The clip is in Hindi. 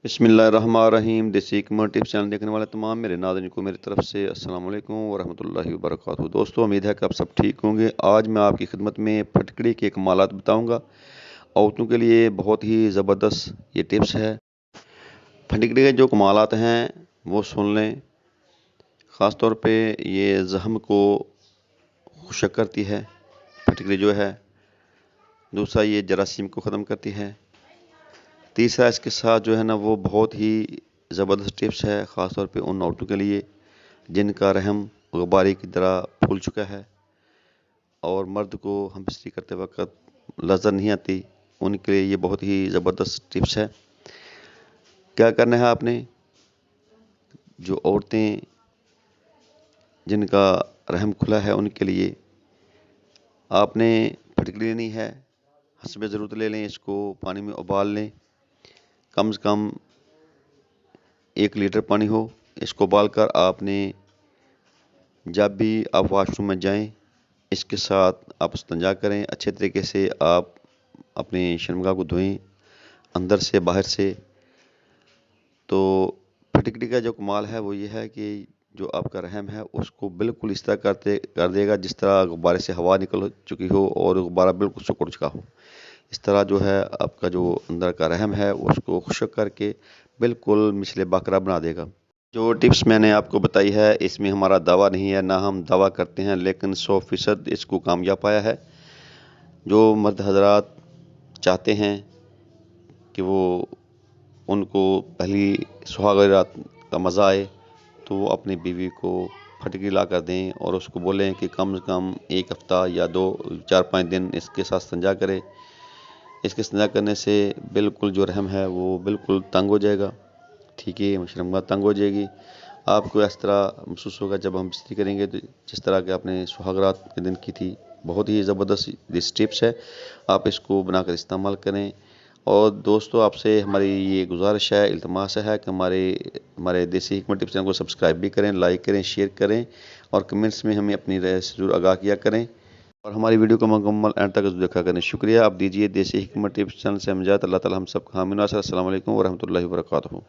बिस्मिल्लाहिर्रहमानिर्रहीम। देसी हिकमत टिप्स चैनल देखने वाले तमाम मेरे नाज़रीन को मेरी तरफ से अस्सलाम वालेकुम वरहमतुल्लाहि वबरकातुहू। दोस्तों, उम्मीद है कि आप सब ठीक होंगे। आज मैं आपकी खिदमत में फटकड़ी के कमालात बताऊंगा। औरतों के लिए बहुत ही ज़बरदस्त ये टिप्स है। फटकड़ी के जो कमालात हैं वो सुन लें। ख़ास तौर पे ये ज़ख्म को खुशक करती है फटकड़ी जो है। दूसरा, ये जरासीम को ख़त्म करती है। तीसरा, इसके साथ जो है ना वो बहुत ही ज़बरदस्त टिप्स है, ख़ास तौर पे उन औरतों के लिए जिनका रहम गुब्बारे की तरह फूल चुका है और मर्द को हम बिस्तरी करते वक्त लज़्ज़त नहीं आती। उनके लिए ये बहुत ही ज़बरदस्त टिप्स है। क्या करना है आपने, जो औरतें जिनका रहम खुला है उनके लिए आपने फटकड़ी लेनी है। हस्ब ज़रूरत ले लें, इसको पानी में उबाल लें। कम से कम 1 लीटर पानी हो। इसको उबाल कर आपने जब भी आप वॉशरूम में जाएं, इसके साथ आप इस्तिंजा करें। अच्छे तरीके से आप अपने शर्मगाह को धोएं, अंदर से बाहर से। तो फटकड़ी का जो कमाल है वो ये है कि जो आपका रहम है उसको बिल्कुल इस तरह कर देगा जिस तरह गुब्बारे से हवा निकल चुकी हो और गुब्बारा बिल्कुल सिकुड़ चुका हो। इस तरह जो है आपका जो अंदर का रहम है उसको खुश्क करके बिल्कुल मिसले बकरा बना देगा। जो टिप्स मैंने आपको बताई है इसमें हमारा दावा नहीं है, ना हम दावा करते हैं, लेकिन 100% इसको कामयाब पाया है। जो मर्द हजरात चाहते हैं कि वो उनको पहली सुहाग रात का मज़ा आए, तो वो अपनी बीवी को फटकड़ी ला कर दें और उसको बोलें कि कम से कम 1 हफ़्ता या 2-4-5 दिन इसके साथ इस्तिंजा करे। इसके इस्तिंजा करने से बिल्कुल जो रहम है वो बिल्कुल तंग हो जाएगा। ठीक है, शर्मगाह तंग हो जाएगी। आपको इस तरह महसूस होगा जब हम बिस्तरी करेंगे तो जिस तरह के आपने सुहागरात के दिन की थी। बहुत ही ज़बरदस्त दिस टिप्स है, आप इसको बनाकर इस्तेमाल करें। और दोस्तों, आपसे हमारी ये गुजारिश है, इल्तमास है कि हमारे देसी हिकमत टिप्स चैनल को सब्सक्राइब भी करें, लाइक करें, शेयर करें और कमेंट्स में हमें अपनी राय से ज़रूर आगाह किया करें और हमारी वीडियो को मुकम्मल एंड तक देखा करें। शुक्रिया। आप दीजिए देसी हिकमत टिप्स चैनल से हम इजाज़त। अल्लाह ताला हम सब हामी नासर। अस्सलाम वालेकुम वरहमतुल्लाहि वबरकातुहू।